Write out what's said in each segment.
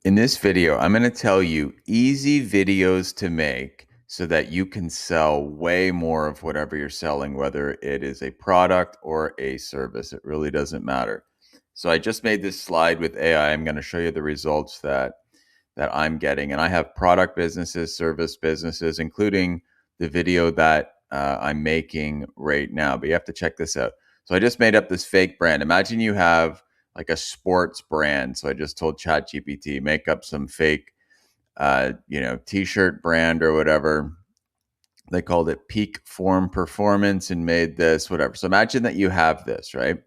In this video, I'm going to tell you easy videos to make so that you can sell way more of whatever you're selling, whether it is a product or a service. It really doesn't matter. So I just made this slide with AI. I'm going to show you the results that I'm getting. And I have product businesses, service businesses, including the video that I'm making right now. But you have to check this out. So I just made up this fake brand. Imagine you have like a sports brand. So I just told ChatGPT, make up some fake, t-shirt brand or whatever. They called it Peak Form Performance and made this, whatever. So imagine that you have this, right?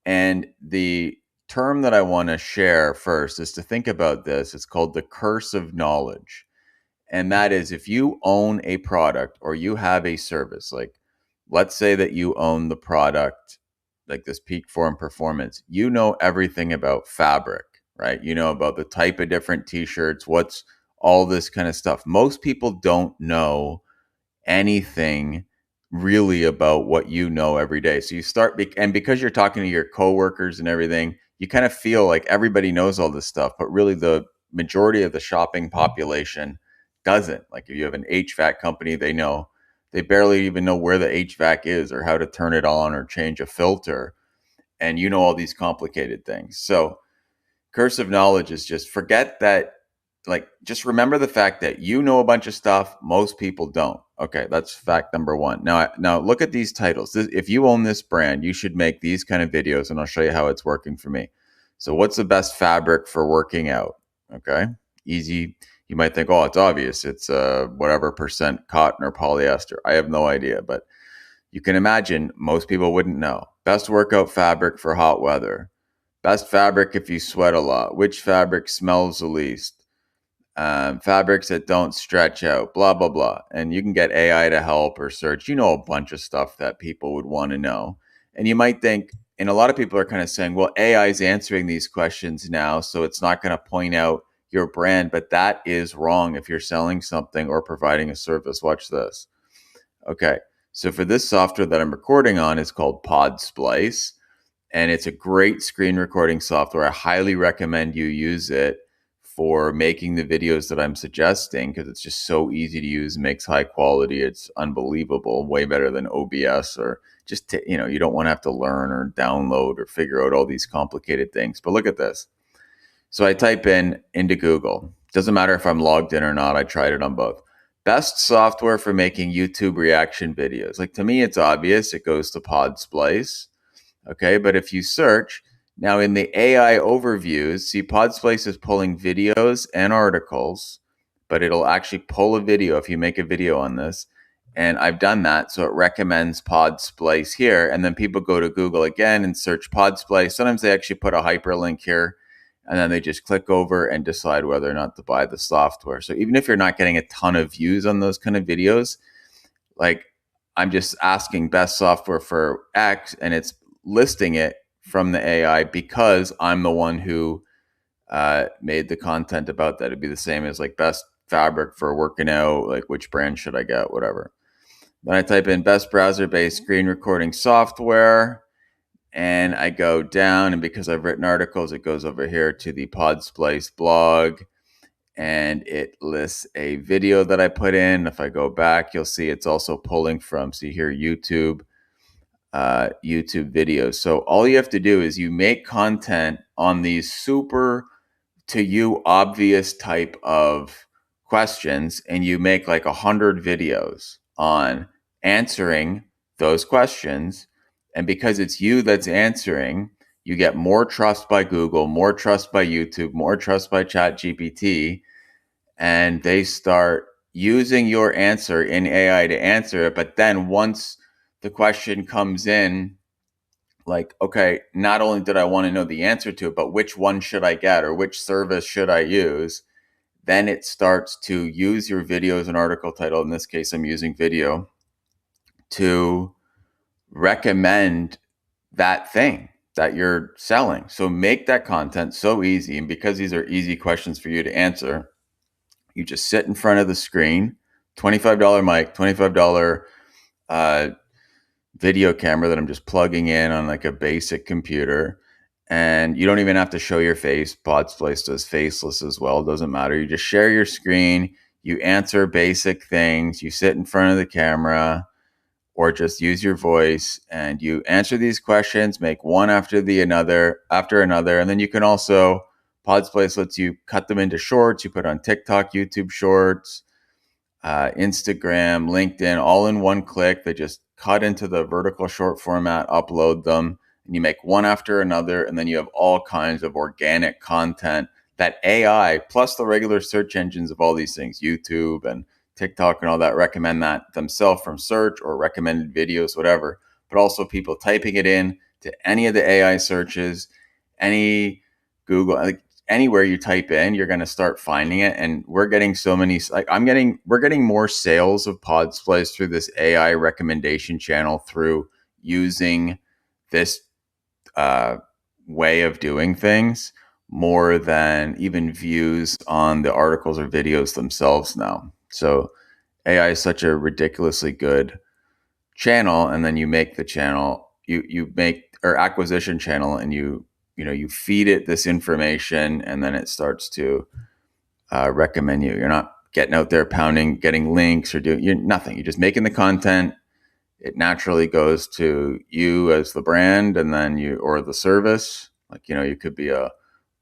And the term that I want to share first is to think about this. It's called the curse of knowledge. And that is if you own a product or you have a service, like let's say that you own the product, like this Peak Form Performance, you know everything about fabric, right? You know about the type of different t-shirts, what's all this kind of stuff. Most people don't know anything really about what you know every day. So you start, and because you're talking to your coworkers and everything, you kind of feel like everybody knows all this stuff, but really the majority of the shopping population doesn't. Like if you have an HVAC company, they barely even know where the HVAC is or how to turn it on or change a filter. And you know all these complicated things. So curse of knowledge is just forget that, like, just remember the fact that you know a bunch of stuff most people don't. Okay, that's fact number one. Now look at these titles. If you own this brand, you should make these kind of videos, and I'll show you how it's working for me. So what's the best fabric for working out? Okay, easy. You might think, oh, it's obvious. It's whatever percent cotton or polyester. I have no idea, but you can imagine most people wouldn't know. Best workout fabric for hot weather. Best fabric if you sweat a lot. Which fabric smells the least? Fabrics that don't stretch out, blah, blah, blah. And you can get AI to help or search. You know a bunch of stuff that people would want to know. And you might think, and a lot of people are kind of saying, well, AI is answering these questions now, so it's not going to point out your brand. But that is wrong if you're selling something or providing a service. Watch this. Okay. So for this software that I'm recording on is called Podsplice. And it's a great screen recording software. I highly recommend you use it for making the videos that I'm suggesting because it's just so easy to use, makes high quality. It's unbelievable, way better than OBS or just, you don't want to have to learn or download or figure out all these complicated things. But look at this. So I type into Google. Doesn't matter if I'm logged in or not. I tried it on both. Best software for making YouTube reaction videos. Like to me, it's obvious. It goes to Podsplice. Okay, but if you search, now in the AI overviews, see Podsplice is pulling videos and articles, but it'll actually pull a video if you make a video on this. And I've done that, so it recommends Podsplice here. And then people go to Google again and search Podsplice. Sometimes they actually put a hyperlink here, and then they just click over and decide whether or not to buy the software. So even if you're not getting a ton of views on those kind of videos, like I'm just asking best software for X, and it's listing it from the AI because I'm the one who made the content about that. It'd be the same as like best fabric for working out, like which brand should I get, whatever. Then I type in best browser-based screen recording software, and I go down, and because I've written articles, it goes over here to the Podsplice blog, and it lists a video that I put in. If I go back, you'll see it's also pulling from, see here, YouTube videos. So all you have to do is you make content on these super to you obvious type of questions, and you make like 100 videos on answering those questions. And because it's you that's answering, you get more trust by Google, more trust by YouTube, more trust by ChatGPT, and they start using your answer in AI to answer it. But then once the question comes in, like, okay, not only did I want to know the answer to it, but which one should I get or which service should I use? Then it starts to use your video as an article title. In this case, I'm using video to recommend that thing that you're selling. So make that content so easy. And because these are easy questions for you to answer, you just sit in front of the screen, $25 mic, $25 video camera that I'm just plugging in on like a basic computer. and you don't even have to show your face. Podsplice does faceless as well. Doesn't matter. You just share your screen. You answer basic things. You sit in front of the camera, or just use your voice, and you answer these questions. Make one after another, and then you can also Podsplice lets you cut them into shorts. You put on TikTok, YouTube Shorts, Instagram, LinkedIn, all in one click. They just cut into the vertical short format, upload them, and you make one after another. And then you have all kinds of organic content that AI plus the regular search engines of all these things, YouTube and TikTok and all that, recommend that themselves from search or recommended videos, whatever. But also people typing it in to any of the AI searches, any Google, like anywhere you type in, you're going to start finding it. And we're getting so many, like we're getting more sales of Podsplice through this AI recommendation channel through using this way of doing things more than even views on the articles or videos themselves now. So AI is such a ridiculously good channel, and then you make the channel, you make or acquisition channel, and you feed it this information, and then it starts to recommend you. You're not getting out there pounding, getting links or doing nothing. You're just making the content. It naturally goes to you as the brand, and then you or the service. Like you could be a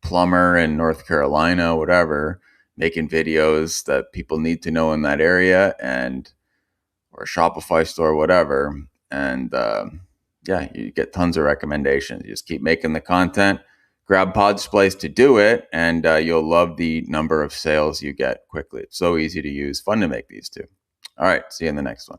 plumber in North Carolina, whatever, making videos that people need to know in that area, and or a Shopify store, whatever. And yeah, you get tons of recommendations. You just keep making the content, grab Podsplice to do it, and you'll love the number of sales you get quickly. It's so easy to use, fun to make these too. All right, see you in the next one.